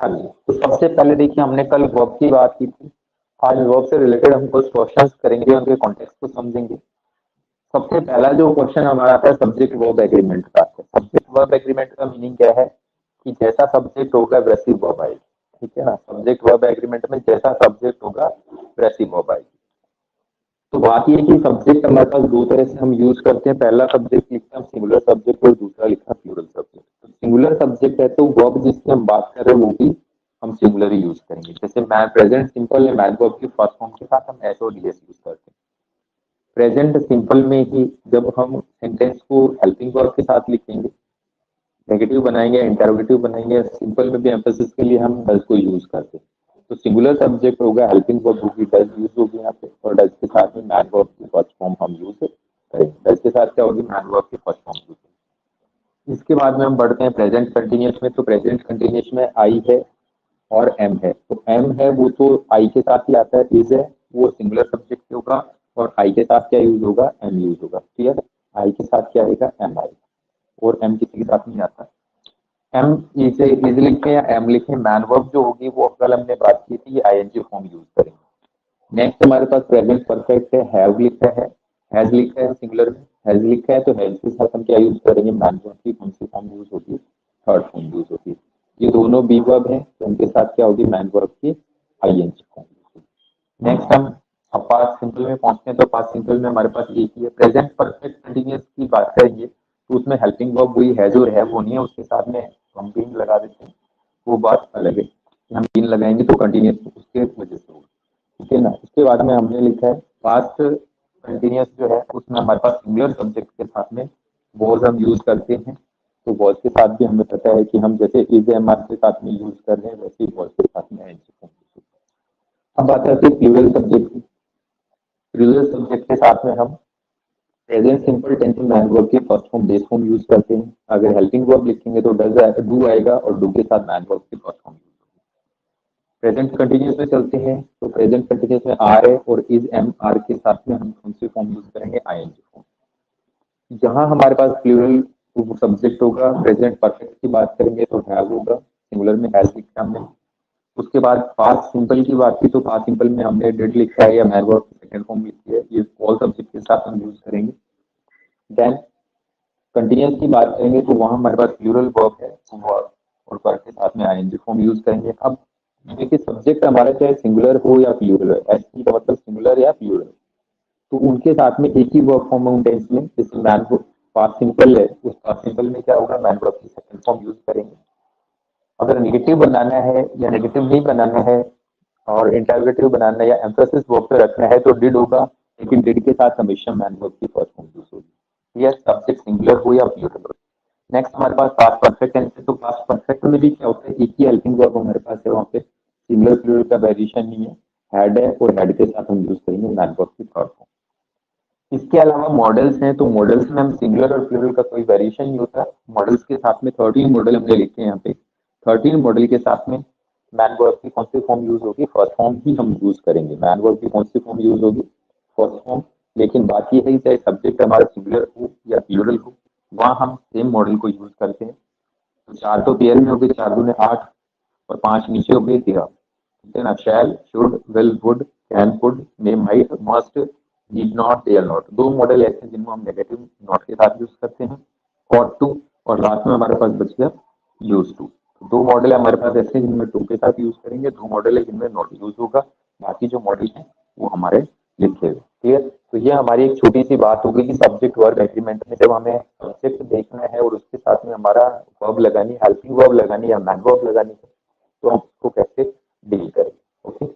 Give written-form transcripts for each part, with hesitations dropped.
हाँ जी, तो सबसे पहले देखिए हमने कल वर्ब की बात की थी। आज वर्ब से रिलेटेड हम कुछ क्वेश्चंस करेंगे, उनके कॉन्टेक्स्ट को समझेंगे। सबसे पहला जो क्वेश्चन हमारा आता है सब्जेक्ट वर्ब एग्रीमेंट का। सब्जेक्ट वर्ब एग्रीमेंट का मीनिंग क्या है कि जैसा सब्जेक्ट होगा वैसी वर्ब आएगी। ठीक है ना, सब्जेक्ट वर्ब एग्रीमेंट में जैसा सब्जेक्ट होगा वैसी वर्ब आएगी। तो बात ये है कि सब्जेक्ट हमारे पास दो तरह से हम यूज करते हैं। पहला सब्जेक्ट लिखते हैं सिंगुलर सब्जेक्ट और दूसरा लिखा प्लूरल सब्जेक्ट। तो सिंगुलर सब्जेक्ट है तो वर्ब जिसकी हम बात कर रहे हैं वो भी हम सिंगुलर ही यूज करेंगे। जैसे मैं प्रेजेंट सिंपल है, मैन वर्ब की फर्स्ट फॉर्म के साथ हम एस और डी एस यूज करते हैं। प्रेजेंट सिंपल में ही जब हम सेंटेंस को हेल्पिंग वर्ब के साथ लिखेंगे, नेगेटिव बनाएंगे, इंटरोगेटिव बनाएंगे, सिंपल में भी एम्फेसिस के लिए हम डज को यूज करते हैं। तो सिंगुलर सब्जेक्ट होगा, हेल्पिंग वर्ब होगी, डज यूज होगी यहाँ पे, और डज के साथ में मैन वर्ब की फर्स्ट फॉर्म हम यूज करेंगे। डज के साथ क्या होगी, मैन वर्ब की फर्स्ट फॉर्म यूज करेंगे। इसके बाद में हम बढ़ते हैं प्रेजेंट कंटिन्यूअस में। तो प्रेजेंट कंटिन्यूअस में आई है और एम है। तो एम है वो तो आई के साथ ही आता है, इज है वो सिंगुलर सब्जेक्ट होगा, और आई के साथ क्या यूज होगा, एम यूज होगा। क्लियर, आई के साथ क्या आएगा, एम आएगा, और एम किसी के साथ नहीं आता। एम इसे इज लिखे या एम लिखे, मैन वर्ब जो होगी वो कल हमने बात की थी, ये आईएनजी फॉर्म यूज करेंगे। नेक्स्ट हमारे पास प्रेजेंट परफेक्ट है, हैव लिखा है, हैज लिखा है सिंगुलर में, हैज लिखा है तो हैज के साथ हम क्या यूज करेंगे, मैन वर्ब की कौन सी फॉर्म यूज होगी, थर्ड फॉर्म यूज होगी। ये दोनों बी वर्ब है तो उनके साथ क्या होगी, मैन वर्ब की आईएनजी फॉर्म। नेक्स्ट हम अब पास्ट सिंपल में पहुंचते हैं। तो पास्ट सिंपल में हमारे पास एक ही है। प्रेजेंट परफेक्ट कंटीन्यूअस की बात करेंगे तो उसमें हेल्पिंग वर्ब वही है जो है वो नहीं है, उसके साथ में हम बीन लगा देते हैं, वो बात अलग है। हम बीन लगाएंगे तो कंटीन्यूअस उसके वजह से होगा। ठीक है ना। उसके बाद में हमने लिखा है पास्ट कंटीन्यूअस जो है उसमें हमारे पास सिंगुलर सब्जेक्ट के साथ में वॉज हम यूज करते हैं। तो वॉज के साथ भी हमें पता है कि हम जैसे इज एम आर के साथ में यूज कर रहे हैं वैसे ही वॉज के साथ में एन। अब बात करते हैं प्लूरल सब्जेक्ट की। प्लूरल सब्जेक्ट के साथ में हम प्रेजेंट सिंपल टेंस में मैन वर्ब की first form base form use करते हैं। अगर हेल्पिंग वर्ब लिखेंगे तो डज डू आएगा और डू के साथ मैन वर्ब की फर्स्ट फॉर्म यूज होगी। प्रेजेंट कंटिन्यूअस में चलते हैं तो प्रेजेंट कंटिन्यूअस में आर है और इज एम आर के साथ में हम कौन सी फॉर्म यूज करेंगे, आईएनजी फॉर्म। जहां हमारे पास प्लूरल सब्जेक्ट होगा, प्रेजेंट परफेक्ट की बात करेंगे तो हैव होगा, सिंगुलर में हैज लिखा हमने। उसके बाद पास्ट सिंपल की बात की तो पास्ट सिंपल में हमने डिड लिखा है या मैन वर्ब की सेकंड फॉर्म लिखी है, ये ऑल सब्जेक्ट के साथ हम यूज करेंगे। देन कंटिन्यूअस की बात करेंगे तो वहां हमारे पास प्लूरल वर्ब है वर्ब, और वर्ब के साथ में आईएनजी फॉर्म यूज करेंगे। अब देखिए सब्जेक्ट हमारा चाहे सिंगुलर हो या प्लूरल है, एसटी का मतलब सिंगुलर या प्लूरल, तो उनके साथ में एक ही वर्ब फॉर्म है उन टेंस में। जैसे मैन पास्ट सिंपल है, उस पास्ट सिंपल में क्या होगा, मैन वर्ब की सेकंड फॉर्म यूज करेंगे। अगर नेगेटिव बनाना है या नेगेटिव नहीं बनाना है और इंटरोगेटिव बनाना है या एम्फेसिस वर्ब पे रखना है तो डिड होगा, लेकिन डिड के साथ हमेशा मैन वर्ब की फर्स्ट फॉर्म यूज होगी। यह सब्जेक्ट सिंगुलर हो या प्लूरल हो। नेक्स्ट हमारे पास पास्ट परफेक्ट टेंस है। तो पास्ट परफेक्ट में भी क्या होता है, एक ही हेल्पिंग वर्ब हमारे पास है, वहाँ पे सिंगुलर प्लूरल का वेरिएशन नहीं है। हैड है और हैड के साथ हम यूज करेंगे मैन वर्ब की थर्ड फॉर्म। इसके अलावा मॉडल्स हैं, तो मॉडल्स में हम सिंगुलर और प्लूरल का कोई वेरिएशन नहीं होता। मॉडल्स के साथ में 13 मॉडल हमने लिखे हैं यहाँ पे। 13 मॉडल के साथ में मैन वर्ब की कौन सी फॉर्म यूज होगी, फर्स्ट फॉर्म ही हम यूज करेंगे। मैन वर्ब की कौन सी फॉर्म यूज होगी, फर्स्ट फॉर्म। लेकिन बात यह है चाहे सब्जेक्ट हमारा सिंगुलर हो या प्लूरल हो, वहां हम सेम मॉडल को यूज करते हैं। तो चार तो पेयर में हो गए, 4 दूने 8 और 5 नीचे हो गए 13। ठीक है ना। Shall, should, will, would, can, could, may, might, must, need not, dare not. दो मॉडल ऐसे जिनको हम नेगेटिव नॉट के साथ यूज करते हैं, और टू, और लास्ट में हमारे पास बच गया यूज टू। दो मॉडल है हमारे पास ऐसे जिनमें टू के साथ यूज करेंगे, दो मॉडल है जिनमें नॉट यूज होगा। बाकी जो मॉडल है वो हमारे लिखे हुए। क्लियर। तो ये हमारी एक छोटी सी बात हो गई कि सब्जेक्ट वर्ब एग्रीमेंट में जब हमें सब्जेक्ट देखना है और उसके साथ में हमारा वर्ब लगानी, हेल्पिंग वर्ब लगानी या मैन वर्ब लगानी है, तो हम उसको कैसे डील करें। ओके।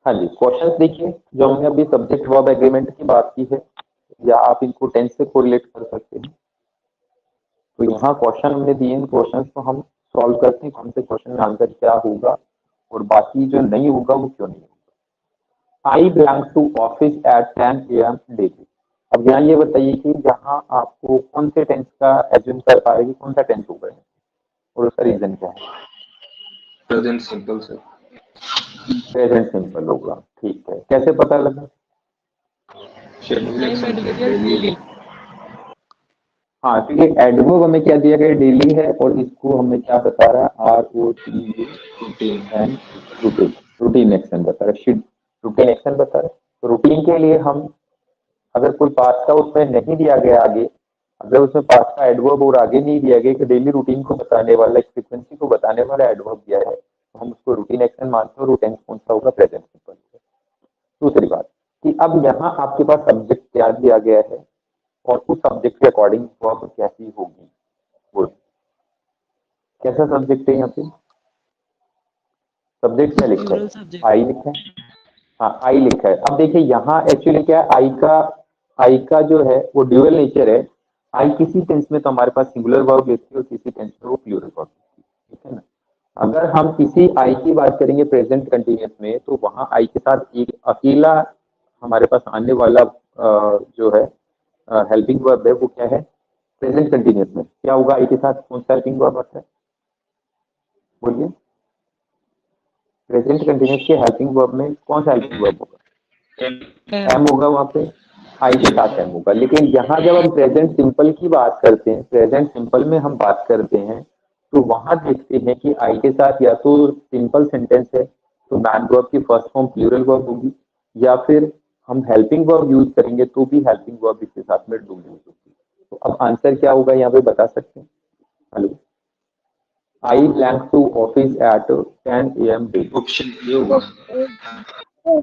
हाँ जी, क्वेश्चन देखिए जो हमने अभी सब्जेक्ट वर्ब एग्रीमेंट की बात की है, या आप इनको टेंस से कोरिलेट कर सकते हैं। तो यहाँ क्वेश्चन हमने दिए, इन क्वेश्चन को हम सॉल्व करते हैं, कौन से क्वेश्चन में आंसर क्या होगा और बाकी जो नहीं होगा वो क्यों नहीं होगा। I belong to office at 10 AM daily. अब यहाँ ये बताइए कि जहाँ आपको कौन से टेंस का एज्यूम कर पा रहे कौन सा टेंस होगा और उसका रीजन क्या है। Present simple sir. Present simple होगा। ठीक है, कैसे पता लगा। Schedule action daily. हाँ, क्योंकि एडवर्ब हमें क्या दिया गया, डेली है, और इसको हमें क्या बता रहा है, ROTE routine. And routine, routine action बता रहा है, रूटीन एक्शन बता रहा है। तो रूटीन के लिए हम, अगर कोई पास्ट का उसमें नहीं दिया गया आगे, अगर उसमें पास्ट का एडवर्ब और आगे नहीं दिया गया कि डेली रूटीन को बताने वाला, एक फ्रीक्वेंसी को बताने वाला एडवर्ब दिया है, तो हम उसको रूटीन एक्शन मानते हैं, और वो टेंस कौन सा होगा, प्रेजेंट सिंपल। दूसरी बात कि अब यहाँ आपके पास सब्जेक्ट क्या दिया गया है, और उस सब्जेक्ट के अकॉर्डिंग वर्ब कैसी होगी, बोल कैसा सब्जेक्ट है यहाँ पे, सब्जेक्ट क्या लिखा प्लूरल है, सब्जेक्ट। आई लिखा है, हाँ आई लिखा है। अब देखिए यहाँ एक्चुअली क्या है, आई का जो है वो ड्यूअल नेचर है। आई किसी टेंस में तो हमारे पास सिंगुलर वर्ब लेती है, और किसी टेंस में वो प्लूरल वर्ब लेती है, ठीक है ना। अगर हम किसी आई की बात करेंगे प्रेजेंट कंटिन्यूअस में, तो वहां आई के साथ एक अकेला हमारे पास आने वाला जो है हेल्पिंग वर्ब है, वो क्या है, प्रेजेंट कंटिन्यूअस में क्या होगा, आई के साथ कौन सा हेल्पिंग वर्ब आता है, बोलिए। प्रेजेंट कंटिन्यूअस के हेल्पिंग वर्ब में कौन सा हेल्पिंग वर्ब होगा, एम होगा, वहां पे आई के साथ एम होगा। लेकिन यहाँ जब हम प्रेजेंट सिंपल की बात करते हैं, प्रेजेंट सिंपल में हम बात करते हैं, तो वहां देखते हैं कि आई के साथ या तो सिंपल सेंटेंस है, तो मैन वर्ब की फर्स्ट फॉर्म प्लूरल वर्ब होगी, या फिर हम हेल्पिंग वर्ब यूज करेंगे तो भी हेल्पिंग वर्ब इसके साथ में डू यूज होगी। तो अब आंसर क्या होगा यहाँ पे बता सकते हैं, hello. I blank to office at 10 AM daily, Option A होगा।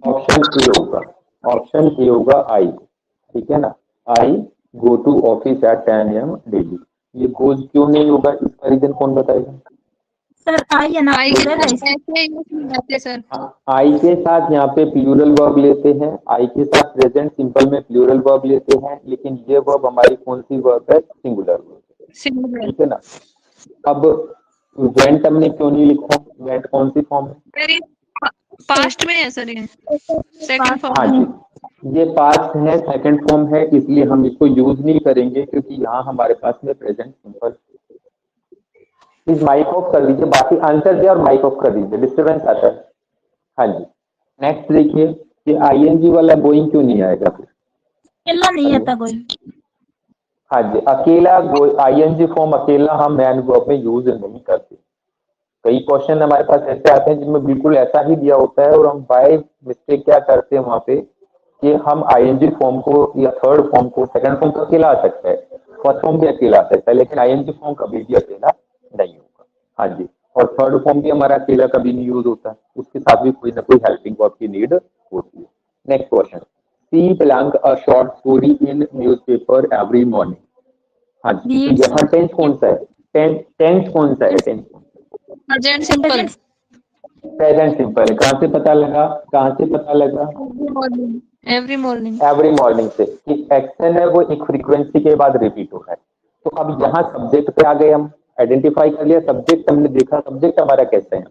ऑप्शन ए होगा, ऑप्शन ए होगा आई, ठीक है ना। I go to office at 10 AM daily. ये गोज क्यों नहीं होगा, इसका रीजन कौन बताएगा। सर आई है ना, आई प्लूरल है ऐसे यूज नहीं करते सर। आई के साथ यहाँ पे प्लूरल वर्ब लेते हैं, आई के साथ प्रेजेंट सिंपल में प्लूरल वर्ब लेते हैं, लेकिन ये वर्ब हमारी कौन सी वर्ब है, सिंगुलर वर्ब, सिंगुलर। ठीक है ना। अब वेंट हमने क्यों नहीं लिखा, वेंट कौन सी फॉर्म है, मेरी पास्ट में है सर, ये सेकंड हाँ फॉर्म। जी, ये पास्ट है, सेकंड फॉर्म है, इसलिए हम इसको यूज नहीं करेंगे, क्योंकि यहाँ हमारे पास में present simple. Please mic off कर दीजिए, बाकी आंसर दिया और माइक ऑफ कर दीजिए, डिस्टर्बेंस आता है। हाँ जी, नेक्स्ट देखिए कि आईएनजी वाला गोइंग क्यों नहीं आएगा फिर, अकेला नहीं आता कोई। हाँ जी, अकेला आईएनजी फॉर्म अकेला हम मैन वर्ब में यूज नहीं करते। कई क्वेश्चन हमारे पास ऐसे आते हैं जिनमें बिल्कुल ऐसा ही दिया होता है, और हम बाय मिस्टेक क्या करते हैं वहां पे कि हम आईएनजी फॉर्म को या थर्ड फॉर्म को, सेकंड फॉर्म तो अकेला आ सकता है, फर्स्ट फॉर्म भी अकेला आ सकता है, लेकिन आईएनजी फॉर्म कभी भी अकेला नहीं होगा। हाँ जी, और थर्ड फॉर्म भी हमारा अकेला कभी नहीं यूज होता है, उसके साथ भी कोई ना कोई हेल्पिंग वर्ब की नीड होती है। Next question, she blank a short story in newspaper every morning. हाँ जी, तो यहाँ टेंस कौन सा है, टेंस कौन सा है, tense present simple. Present simple है। कहाँ से पता लगा, कहाँ से पता लगा, एवरी मॉर्निंग। एवरी मॉर्निंग से कि एक्शन है वो एक फ्रीक्वेंसी के बाद रिपीट हो रहा है। तो अब यहाँ सब्जेक्ट पे आ गए, हम आइडेंटिफाई कर लिया सब्जेक्ट, हमने देखा सब्जेक्ट हमारा कैसा है,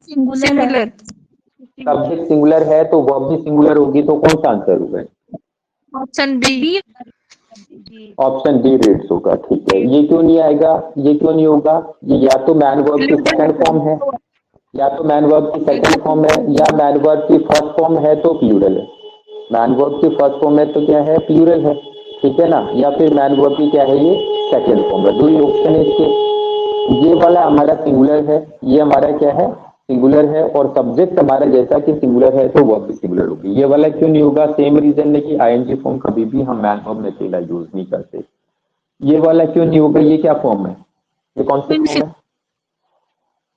सिंगुलर। सब्जेक्ट सिंगुलर है तो वर्ब भी सिंगुलर होगी, तो कौन सा आंसर होगा, option B. Option B reads होगा, ठीक है। ये क्यों नहीं आएगा, ये क्यों नहीं होगा, ये या तो मैन वर्ब की सेकंड फॉर्म है, या तो मैन वर्ब की सेकंड फॉर्म है, या मैन वर्ब की फर्स्ट फॉर्म है तो प्लूरल है। मैन वर्ब की फर्स्ट फॉर्म है तो क्या है, प्लूरल है, ठीक है ना, या फिर मैन वर्ब की क्या है, ये सेकंड फॉर्म है। दो ही ऑप्शन है इसके। ये वाला हमारा सिंगुलर है, ये हमारा क्या है, सिंगुलर है, और सब्जेक्ट हमारा जैसा कि सिंगुलर है तो वर्ब भी सिंगुलर होगी। ये वाला क्यों नहीं होगा, सेम रीजन है कि आईएनजी फॉर्म कभी भी हम मैन फॉर्म में अकेला यूज नहीं करते। ये वाला क्यों नहीं होगा, ये क्या फॉर्म है, ये कौन सी फॉर्म है,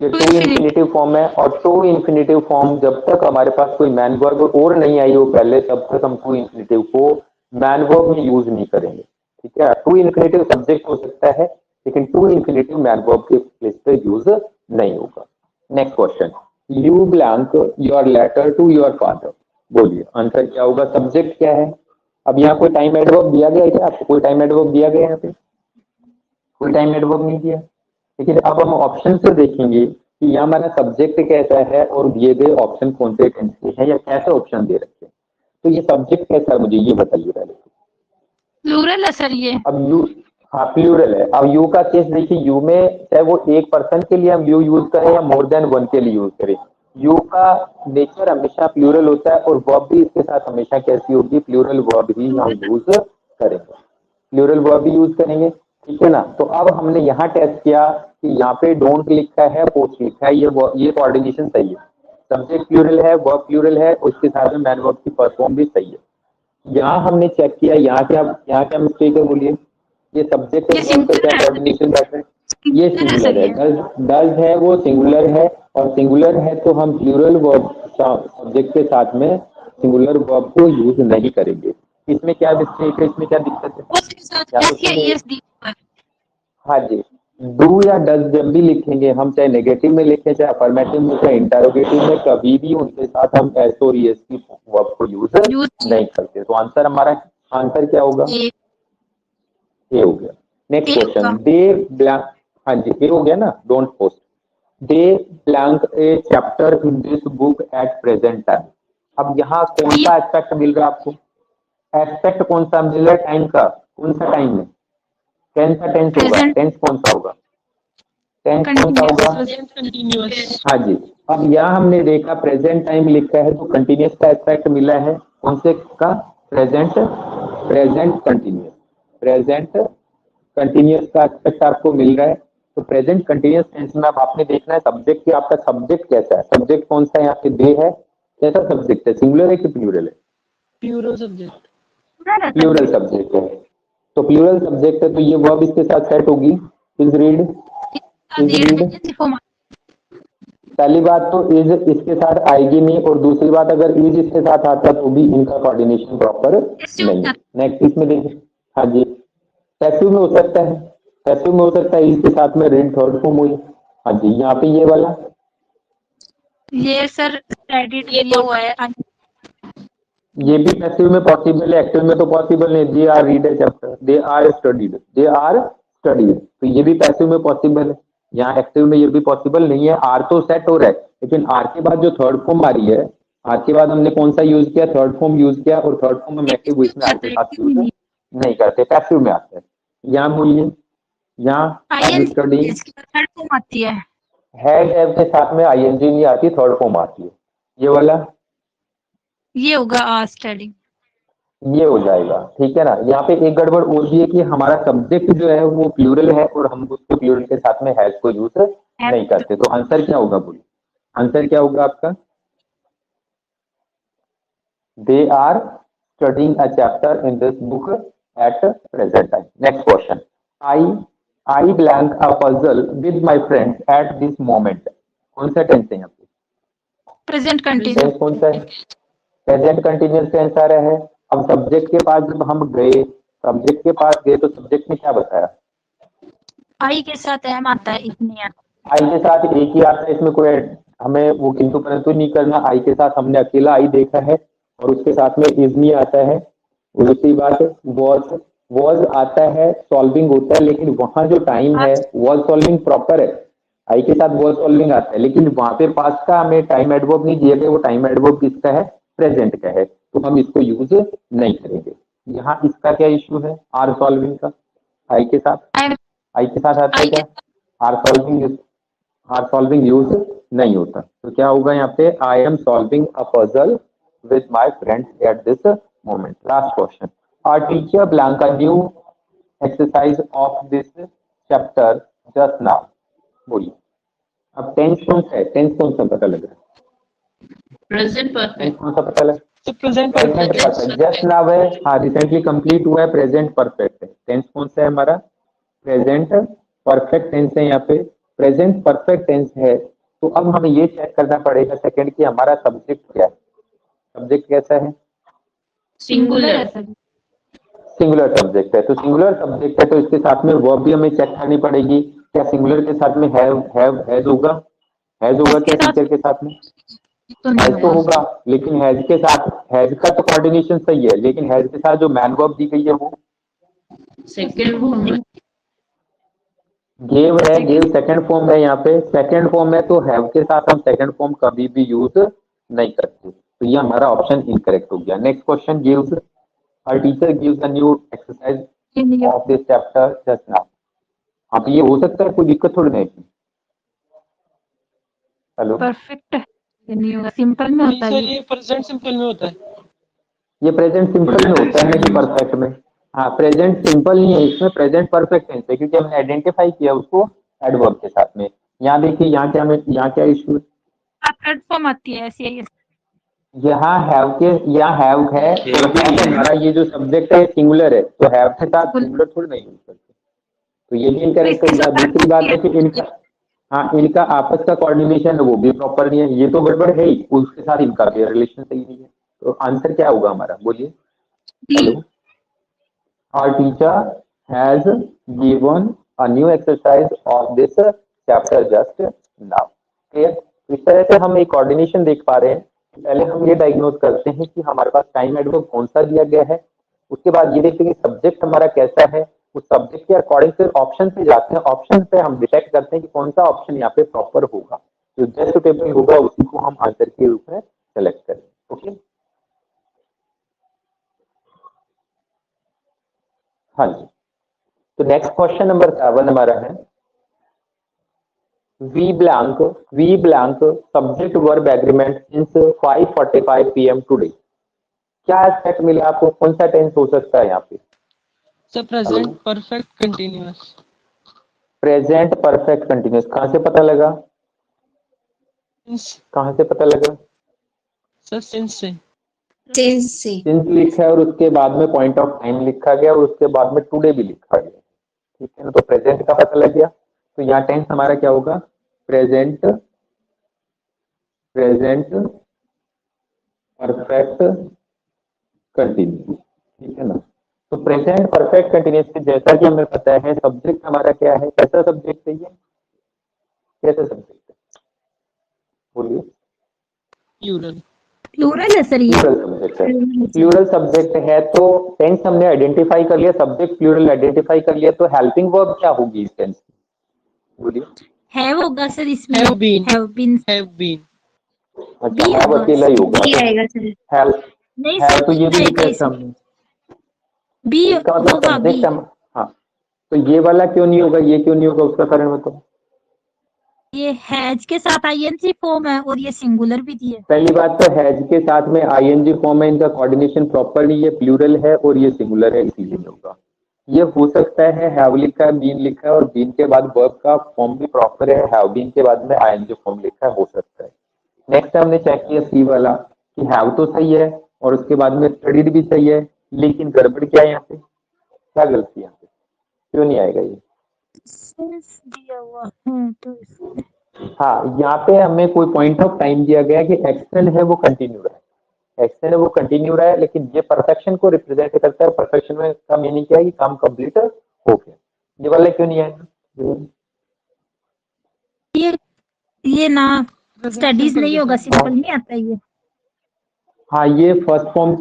ये टू इन्फिनेटिव फॉर्म है, और टू इन्फिनेटिव फॉर्म जब तक हमारे पास कोई मैन वर्ब और नहीं आई हो पहले, तब तक हम टू इन्फिनेटिव को मैन वर्ब में यूज नहीं करेंगे, ठीक है। टू इन्फिनेटिव सब्जेक्ट हो सकता है, लेकिन टू इन्फिनेटिव मैन वर्ब के प्लेस पे यूज नहीं होगा। Next question, you blank your letter to your father. बोलिए आंसर क्या होगा, सब्जेक्ट क्या है। अब यहाँ कोई टाइम एडवर्ब दिया गया है क्या आपको, कोई टाइम एडवर्ब दिया गया है यहाँ पे, कोई टाइम एडवर्ब नहीं दिया। लेकिन अब हम ऑप्शन से देखेंगे कि यहाँ हमारा सब्जेक्ट कैसा है और दिए गए ऑप्शन कौन से टेंस के हैं या कैसे ऑप्शन दे रखे हैं। तो ये सब्जेक्ट कैसा है मुझे ये बताइए पहले। प्लूरल है सर ये। अब यू, हाँ प्लूरल है। अब यू का केस देखिए, यू में चाहे वो एक पर्सन के लिए हम यू यूज करें या मोर देन वन के लिए यूज करें, यू का नेचर हमेशा प्लूरल होता है, और वर्ब भी इसके साथ हमेशा कैसी होगी, प्लूरल वर्ब ही हम यूज करेंगे, प्लूरल वर्ब भी यूज करेंगे। ठीक है ना। तो अब हमने यहाँ टेस्ट किया कि यहाँ पे डोंट लिखा है, पोस्ट लिखा है, ये कोऑर्डिनेशन सही है। सब्जेक्ट प्लूरल है, वर्ब प्लूरल है, उसके साथ में मैन वर्ब की फर्स्ट फॉर्म भी सही है। यहाँ हमने चेक किया, यहाँ क्या मिस्टेक है बोलिए। ये सब्जेक्ट ये और वर्ब का क्या कोऑर्डिनेशन बैठ है? ये सिंगुलर है, डज है वो सिंगुलर है, और सिंगुलर है तो हम प्लूरल वर्ब सब्जेक्ट के साथ में सिंगुलर वर्ब को यूज नहीं करेंगे। इसमें क्या मिस्टेक है, इसमें क्या दिक्कत है? उसके साथ एस दी है। हाँ जी, डू या डज जब भी लिखेंगे हम, चाहे नेगेटिव में लिखें, चाहे अफर्मेटिव में, चाहे इंटरोगेटिव में, कभी भी उनके साथ हम एस और एस की वर्ब को यूज नहीं करते। तो आंसर हमारा आंसर क्या होगा? ए हो गया। नेक्स्ट क्वेश्चन, दे ब्लैंक, हाँ जी ए हो गया ना, don't post. They blank A chapter in this book at present time. अब यहाँ कौन सा एस्पेक्ट मिल रहा है आपको? एस्पेक्ट कौन सा मिल रहा है टाइम का? कौन सा टाइम में? टेंस का टेंस होगा, टेंस कौन सा होगा? टेंस कौन सा होगा? हाँ जी। अब यहाँ हमने देखा प्रेजेंट टाइम लिखा है, तो कंटिन्यूस का एस्पेक्ट मिला है कौन से का? Present continuous. प्रेजेंट कंटिन्यूस का एस्पेक्ट आपको मिल रहा है। तो प्रेजेंट कंटिन्यूस टेंस में अब आपने देखना है सब्जेक्ट की, आपका सब्जेक्ट कैसा है? सब्जेक्ट कौन सा है? यहाँ पे दे है, कैसा सब्जेक्ट है? सिंगुलर है कि प्लूरल है? Plural subject. प्लूरल सब्जेक्ट है। तो प्लूरल सब्जेक्ट है तो ये वर्ब इसके साथ सेट होगी। इज रीड, पहली बात तो इज इसके साथ आएगी नहीं, और दूसरी बात अगर इज इसके साथ आता तो भी इनका कोऑर्डिनेशन प्रॉपर नहीं है। नेक्स्ट इसमें देखिए, हाँ जी पैसिव में हो सकता है, पैसिव में हो सकता है, इसके साथ में रीड थर्ड फॉर्म हुई। हाँ जी यहाँ पे ये वाला, ये सर क्रेडिट दिया हुआ है। ये भी पैसिव में पॉसिबल है, एक्टिव में तो पॉसिबल नहीं। They are read a chapter, they are studied, they are studied, तो ये भी पैसिव में पॉसिबल है। यहाँ एक्टिव में ये भी पॉसिबल नहीं है। आर तो सेट हो रहा है, लेकिन आर के बाद जो थर्ड फॉर्म आ रही है, आर के बाद हमने कौन सा यूज किया? थर्ड फॉर्म यूज किया, और थर्ड फॉर्म हम एक्टिव इसमें आर के साथ यूज नहीं करते, पैसिव में आता है। यहाँ बोलिए, यहाँ स्टडी थर्ड फॉर्म आती है, हैड के साथ में आईएनजी नहीं आती, थर्ड फॉर्म आती है। ये वाला ये होगा आर स्टडी, ये हो जाएगा, ठीक है ना। यहाँ पे एक गड़बड़ और भी है कि हमारा सब्जेक्ट जो है वो प्लूरल है, और हम उसके प्लूरल के साथ में हैज को यूज नहीं करते। तो आंसर क्या होगा बोलिए? आंसर क्या होगा आपका? They are studying a chapter in this book at present time. Next question, I blank a puzzle with my friends at this moment. कौन सा टेंस है यहाँ पे? Present continuous. कौन सा है? प्रेजेंट कंटिन्यूस टेंस आ रहा है। अब सब्जेक्ट के पास जब हम गए, सब्जेक्ट के पास गए तो सब्जेक्ट ने क्या बताया? आई के साथ एम आता है, इतनी आई के साथ एक ही आता है, इसमें कोई हमें वो किंतु परंतु नहीं करना। आई के साथ हमने अकेला आई देखा है, और उसके साथ में इज नहीं आता है। दूसरी बात वॉज आता है, सॉल्विंग होता है, लेकिन वहां जो टाइम है वॉज सॉल्विंग प्रॉपर है। आई के साथ वॉज सॉल्विंग आता है, लेकिन वहां पे पास्ट का हमें टाइम एडवर्ब नहीं दिया गया, वो टाइम एडवर्ब किसका है? प्रेजेंट का है, तो हम इसको यूज नहीं करेंगे। यहाँ इसका क्या इश्यू है? आर सॉल्विंग का आई के साथ आता है क्या? आर सॉल्विंग यूज नहीं होता। तो क्या होगा यहाँ पे? I am solving a puzzle with my friends at this moment. Last question, our teacher blank a new exercise of this chapter just now. बोलिए अब टेंस कौन सा है? टेंस कौन सा पता लग रहा है? Present perfect. कौन सा पता लगा? प्रेजेंट परफेक्ट, जस्ट नाउ है। हाँ रिसेंटली कंप्लीट हुआ है, प्रेजेंट परफेक्ट है। टेंस कौन सा है हमारा? प्रेजेंट परफेक्ट टेंस है। यहाँ पे प्रेजेंट परफेक्ट टेंस है, तो अब हमें ये चेक करना पड़ेगा सेकंड कि हमारा सब्जेक्ट क्या है। सब्जेक्ट कैसा है? सिंगुलर। सिंगुलर सब्जेक्ट है। तो सिंगुलर सब्जेक्ट है तो इसके साथ में वर्ब भी हमें चेक करनी पड़ेगी। क्या सिंगुलर के साथ में हैज होगा? हैज होगा क्या टीचर के साथ में? हैज तो होगा, लेकिन हैज के साथ, हैज का तो कोऑर्डिनेशन सही है, लेकिन हैज के साथ जो मैन वर्ब दी गई है वो सेकंड फॉर्म गेव है। गेव सेकंड फॉर्म है, यहाँ पे सेकंड फॉर्म है, तो हैव के साथ हम सेकंड फॉर्म कभी भी यूज नहीं करते। तो ये हमारा ऑप्शन इनकरेक्ट हो गया। Next question, gives our teacher gives a new exercise of this chapter just now. अब ये हो सकता है, कोई दिक्कत थोड़ी नहीं। हेलो, परफेक्ट नहीं होगा, सिंपल में होता है। ये प्रेजेंट सिंपल में होता है। ये प्रेजेंट सिंपल में होता है, नहीं परफेक्ट में। हाँ प्रेजेंट सिंपल नहीं है, इसमें प्रेजेंट परफेक्ट टेंस है क्योंकि हमने आइडेंटिफाई किया उसको एडवर्ब के साथ में। यहाँ देखिए यहाँ क्या इशू, थर्ड फॉर्म आती है ऐसी है। यहाँ हैव है और हैव हमारा ये जो सब्जेक्ट है सिंगुलर है, तो हैव के साथ सिंगुलर थोड़ी नहीं यूज करते, तो ये भी इनकरेक्ट हो गया। दूसरी बात है कि इनका आपस का कोऑर्डिनेशन है वो भी प्रॉपर नहीं है, ये तो गड़बड़ है ही, उसके साथ इनका भी रिलेशन सही नहीं है। तो आंसर क्या होगा हमारा, बोलिए। Hello, our teacher has given a new exercise of this chapter just now। Clear. इस तरह से हम एक कोऑर्डिनेशन देख पा रहे हैं। पहले हम ये डायग्नोज करते हैं कि हमारे पास टाइम एडवर्ब कौन सा दिया गया है, उसके बाद ये देखते हैं कि सब्जेक्ट हमारा कैसा है, उस सब्जेक्ट के अकॉर्डिंग से ऑप्शन पे जाते हैं, ऑप्शन पे हम डिटेक्ट करते हैं कि कौन सा ऑप्शन यहाँ पे प्रॉपर होगा, जो बेस्ट सुटेबल होगा उसी को हम आंसर के रूप में सेलेक्ट करें। ओके, हाँ जी। तो नेक्स्ट क्वेश्चन नंबर 7 हमारा है we blank subject verb agreement since 5:45 PM today. क्या एस्पेक्ट मिला आपको, कौन सा टेंस हो सकता है यहाँ पे? Sir present perfect continuous. Present perfect continuous कहाँ से पता लगा, कहाँ से पता लगा? सर सिंस से। सिंस लिखा है और उसके बाद में पॉइंट ऑफ टाइम लिखा गया और उसके बाद में टुडे भी लिखा गया, ठीक है ना। तो प्रेजेंट का पता लग गया, तो यहाँ टेंस हमारा क्या होगा, प्रेजेंट परफेक्ट कंटिन्यूअस, ठीक है ना। तो प्रेजेंट परफेक्ट कंटिन्यूअस के जैसा कि हमें पता है सब्जेक्ट हमारा क्या है, कैसा सब्जेक्ट है ये, कैसा सब्जेक्ट है बोलिए? प्लूरल है सर ये। प्लूरल सब्जेक्ट है, तो टेंस हमने आइडेंटिफाई कर लिया, सब्जेक्ट प्लूरल आइडेंटिफाई कर लिया, तो हेल्पिंग वर्ब क्या होगी इस टेंस की, बोलिए? हैव होगा सर इसमें। Have been. अच्छा, हैव अकेला ही होगा, आएगा सर। हैव नहीं है सर, तो ये भी लिखा है हमने, बी इसका मतलब होगा बी। सब्जेक्ट हम, हाँ तो ये वाला क्यों नहीं होगा, ये क्यों नहीं होगा, उसका कारण बताओ। ये हैज के साथ आईएनजी फॉर्म है और ये सिंगुलर भी दिए। पहली बात तो हैज के साथ में आईएनजी फॉर्म है, इनका कोऑर्डिनेशन प्रॉपर नहीं है, प्लूरल है और ये सिंगुलर है, इसीलिए नहीं होगा। ये हो सकता है हैव लिखा है, बीन लिखा है और बीन के बाद वर्ब का फॉर्म भी प्रॉपर है, हैव बीन के बाद में आईएनजी फॉर्म लिखा है, हो सकता है। नेक्स्ट हमने चेक किया सी वाला कि हैव तो सही है और उसके बाद में स्टडीड भी सही है, लेकिन गड़बड़ क्या है यहाँ पे, क्या गलती है यहाँ पे, क्यों नहीं आएगा ये? दिया हुआ है तो हाँ, यहाँ पे हमें कोई पॉइंट ऑफ टाइम दिया गया कि एक्शन है वो कंटिन्यू रहा है, एक्शन है वो कंटिन्यू रहा है, लेकिन ये परफेक्शन को रिप्रेजेंट करता है। परफेक्शन में का मीनिंग क्या है कि काम कंप्लीट हो गया, ये वाला क्यों नहीं आएगा? ये ना स्टडीज नहीं होगा, सिंपल नहीं आता ये। हाँ, ये फर्स्ट फॉर्म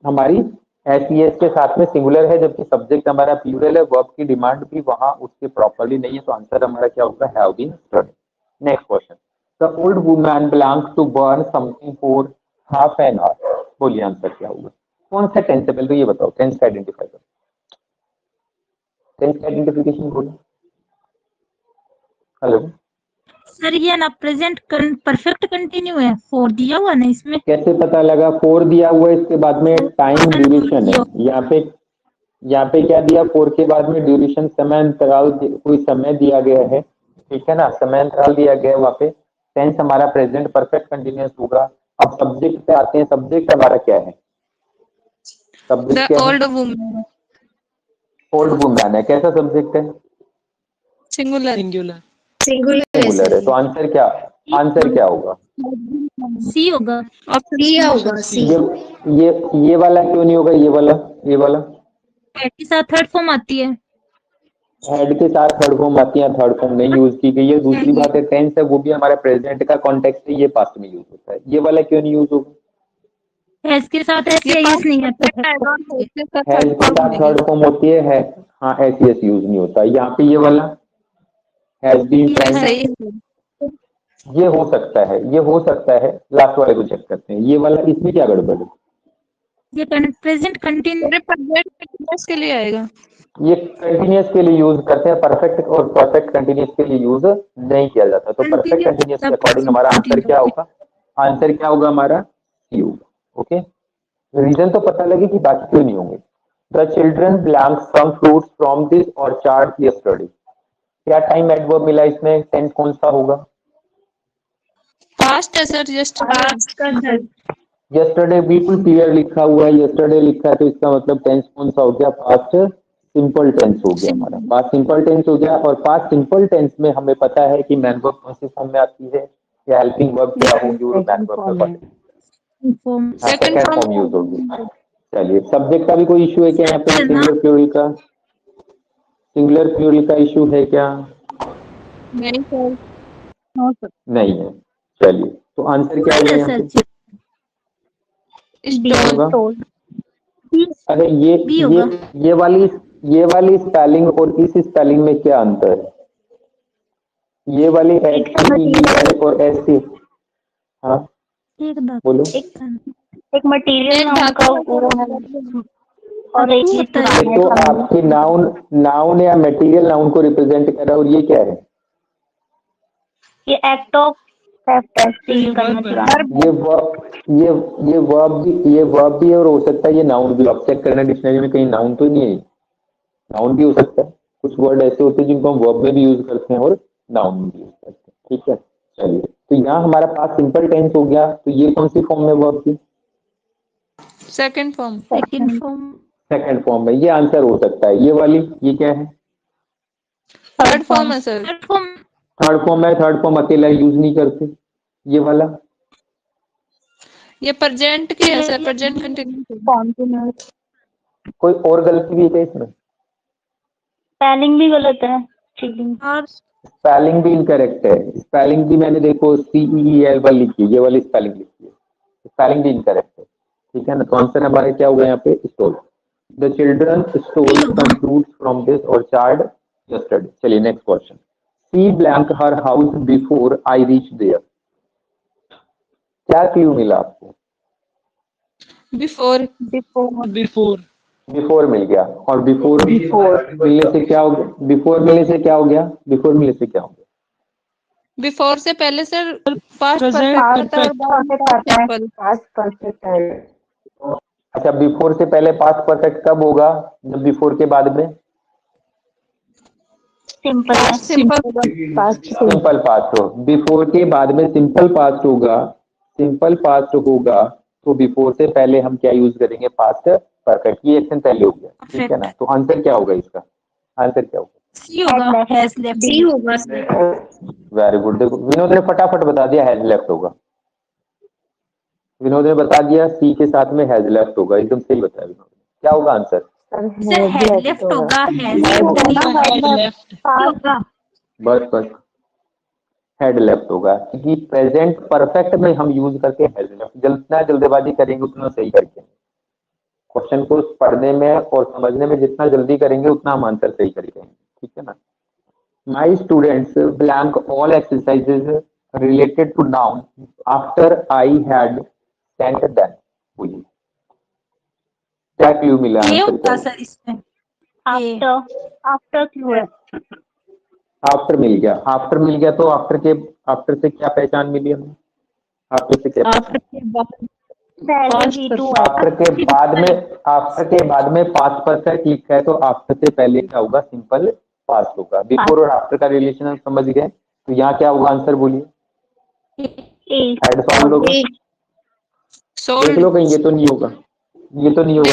हमारी एस के साथ में सिंगुलर है, जबकि सब्जेक्ट हमारा प्लूरल है, वर्ब की डिमांड भी वहां उसके प्रॉपरली नहीं है, तो आंसर हमारा क्या होगा, have been studied. Next question, the old woman belongs to burn something for half an hour. बोलिए आंसर क्या होगा, कौन सा टेंस है, पहले तो ये बताओ, टेंस का आइडेंटिफाई करो, टेंस का आइडेंटिफिकेशन बोलो। हेलो सर ये ना प्रेजेंट परफेक्ट कंटिन्यू है, फोर दिया हुआ ना इसमें। कैसे पता लगा, फोर दिया हुआ है, इसके बाद में टाइम ड्यूरेशन है, यहाँ पे क्या दिया, फोर के बाद में ड्यूरेशन समय अंतराल, कोई समय दिया गया है, ठीक है ना, समय अंतराल दिया गया है, वहाँ पे टेंस हमारा प्रेजेंट परफेक्ट कंटिन्यूअस होगा। अब सब्जेक्ट पे आते हैं, सब्जेक्ट हमारा क्या है, सब्जेक्ट क्या है, ओल्ड वुमन है, कैसा सब्जेक्ट है, सिंगुलर। सिंगुलर है, तो आंसर क्या होगा, सी होगा। ये वाला क्यों नहीं होगा, ये वाला हेड के साथ थर्ड फॉर्म आती है, हेड के साथ थर्ड फॉर्म आती है, थर्ड फॉर्म नहीं यूज की गई है। दूसरी बात है टेंस है वो भी हमारा प्रेजेंट का कॉन्टेक्स्ट है, ये पास्ट में यूज होता है, ये वाला क्यों नहीं यूज होगा, एस के साथ एस नहीं आता, हेड के साथ थर्ड फॉर्म होती है, हाँ एस यूज नहीं होता। यहाँ पे ये वाला हैज बीन टाइम, ये हो सकता है, लास्ट वाले को चेक करते हैं, ये वाला इसमें क्या गड़बड़ है, ये प्रेजेंट कंटिन्यूअस के लिए आएगा, ये कंटिन्यूअस के लिए यूज करते हैं, परफेक्ट और परफेक्ट कंटिन्यूअस के लिए यूज नहीं किया जाता। तो परफेक्ट कंटिन्यूअस के अकॉर्डिंग हमारा आंसर क्या होगा, हमारा सी होगा। ओके, रीजन तो पता लगे कि बाकी क्यों नहीं होंगे। The children blank some fruits from this orchard yesterday. क्या टाइम एडवर्ब मिला इसमें, टेंस कौन सा होगा? पास्ट है सर, जस्ट यस्टरडे बिल्कुल क्लियर लिखा हुआ है, यस्टरडे लिखा है, तो इसका मतलब टेंस कौन सा हो गया? पास्ट सिंपल टेंस हो गया हमारा, पास्ट सिंपल टेंस हो गया। और पास्ट सिंपल टेंस में हमें पता है कि मैन वर्ब कौन से फॉर्म में आती है, या हेल्पिंग वर्ब क्या होगी और मैन वर्ब का सेकंड फॉर्म यूज होगी। चलिए, सब्जेक्ट का भी कोई इशू है क्या यहाँ पे? सिंगुलर प्लूरल का, सिंगुलर प्लूरल का इशू है क्या? नहीं सर, नहीं है। चलिए, तो आंसर क्या होगा यहाँ पे? स्टोल। अरे ये वाली स्पेलिंग और इस स्पेलिंग में क्या अंतर है? ये वाली STEL और ST, हाँ बोलो। एक मटेरियल नाउन का वो है और एक ये तो आपकी नाउन या मटेरियल नाउन को रिप्रेजेंट कर रहा है, और ये क्या है? ये एक्ट ऑफ स्टील करना चुराना। ये वर्ब भी है और हो सकता है ये नाउन भी। आप चेक करना डिक्शनरी में, कहीं नाउन तो नहीं है, नाउन भी हो सकता है। कुछ वर्ड ऐसे होते हैं जिनको हम वर्ब में भी यूज करते हैं और नाउन में भी यूज करते हैं, ठीक है। चलिए, तो यहाँ हमारा पास सिंपल टेंस हो गया, तो ये कौन सी फॉर्म में वर्ब की? Second form. सेकंड फॉर्म में। ये आंसर हो सकता है। ये वाली, ये क्या है? थर्ड फॉर्म है सर। थर्ड फॉर्म है। थर्ड फॉर्म अकेला यूज नहीं करते। ये वाला, ये प्रेजेंट की है सर, प्रेजेंट कंटिन्यूस। कोई और गलती भी है क्या इसमें? स्पेलिंग भी गलत है, स्पेलिंग भी इनकरेक्ट है। स्पेलिंग भी मैंने देखो CEEL वाली लिखी है, ये वाली स्पेलिंग लिखी है, स्पेलिंग भी इनकरेक्ट है, ठीक है ना। तो आंसर हमारे क्या होगा यहाँ पे? Stole. The children stole some fruits from this orchard yesterday. चलिए, next question. She blank her house before I reach there. क्या क्लू मिला आपको? बिफोर। बिफोर मिल गया। और बिफोर मिलने से क्या हो गया? बिफोर मिलने से क्या हो गया? बिफोर मिलने से क्या हो गया? बिफोर से पहले सर पास्ट परफेक्ट है। अच्छा, बिफोर से पहले पास्ट परफेक्ट कब होगा? जब बिफोर के बाद में सिंपल पास्ट हो। बिफोर के बाद में सिंपल पास्ट होगा, सिंपल पास्ट होगा, तो बिफोर से पहले हम क्या यूज करेंगे? Past perfect. ये एक्शन पहले हो गया, ठीक है ना। तो आंसर क्या होगा इसका? आंसर क्या होगा? सी होगा, हैज लेफ्ट। सी होगा। Very good. देखो, विनोद ने फटाफट बता दिया, हैज लेफ्ट होगा। विनोद ने बता दिया सी के साथ में हैज लेफ्ट होगा, एकदम सही बताया विनोद ने। क्या होगा आंसर? सर हैज लेफ्ट होगा, हैज होगा। बस हेड लेफ्ट होगा, क्योंकि प्रेजेंट परफेक्ट में हम यूज करके हेड लेफ्ट। जितना जल्दबाजी करेंगे उतना सही करके, क्वेश्चन को पढ़ने में और समझने में जितना जल्दी करेंगे उतना हम आंसर सही करेंगे, ठीक है ना। My students blank all exercises related to noun after I had sent them. बोलिए, क्या क्लू मिला? ये होगा सर इसमें। आफ्टर क्लू है। आफ्टर मिल गया। आफ्टर मिल गया, तो आफ्टर से क्या पहचान मिली हमें? आफ्टर से क्या पहचान? आफ्टर के बाद में पास्ट परफेक्ट लिखा है, तो आफ्टर से पहले क्या होगा? सिंपल पास्ट होगा। बिफोर और आफ्टर का रिलेशन हम समझ गए, तो यहाँ क्या होगा आंसर? बोलिए, हेड साउंड होगा। देख लो कहीं, ये तो नहीं होगा, ये तो नहीं होगा,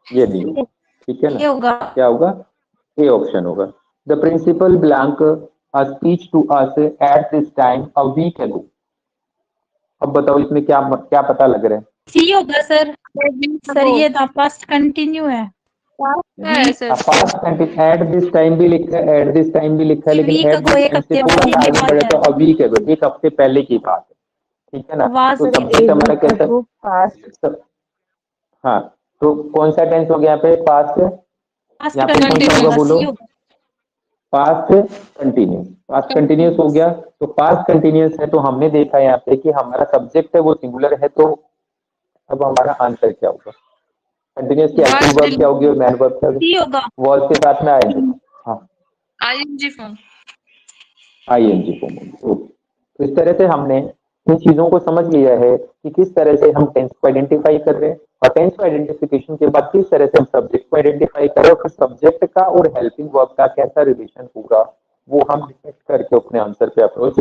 ये नहीं होगा, ठीक है ना। क्या होगा? ए ऑप्शन होगा। The principal blank a speech to us at this time a week ago. अब बताओ इसमें क्या क्या पता लग रहा है? सी होगा सर। सर ये द पास्ट कंटिन्यू है। Past continue. Eight this time भी लिखा है, एट दिस टाइम भी लिखा है, लेकिन एट दिस टाइम से थोड़ा सा आगे बढ़े तो अ वीक अगो, एक हफ्ते पहले की बात है, ठीक है ना। तो सब्जेक्ट हमारा कैसा? हाँ, तो कौन सा टेंस हो गया यहाँ पे? पास्ट। यहाँ पे कौन सा होगा? बोलो, पास्ट कंटिन्यूस। पास्ट कंटिन्यूस हो गया, तो पास्ट कंटिन्यूस है, तो हमने देखा यहाँ पे कि हमारा सब्जेक्ट है वो सिंगुलर है, तो अब हमारा आंसर क्या होगा? कंटिन्यूस की एक्टिव वर्ब क्या होगी और मैन वर्ब क्या होगा? वॉज के साथ में आएंगे। हाँ, आईएनजी फॉर्म। आईएनजी फॉर्म होगी। ओके, तो इस तरह से हमने इन चीजों को समझ लिया है कि किस तरह से हम टेंस को आइडेंटिफाई कर रहे हैं और टेंस को आइडेंटिफिकेशन के बाद किस तरह से हम सब्जेक्ट को आइडेंटिफाई कर रहे हैं और फिर सब्जेक्ट का और हेल्पिंग वर्ब का कैसा रिलेशन होगा वो हम डिटेक्ट करके अपने आंसर पे अप्रोच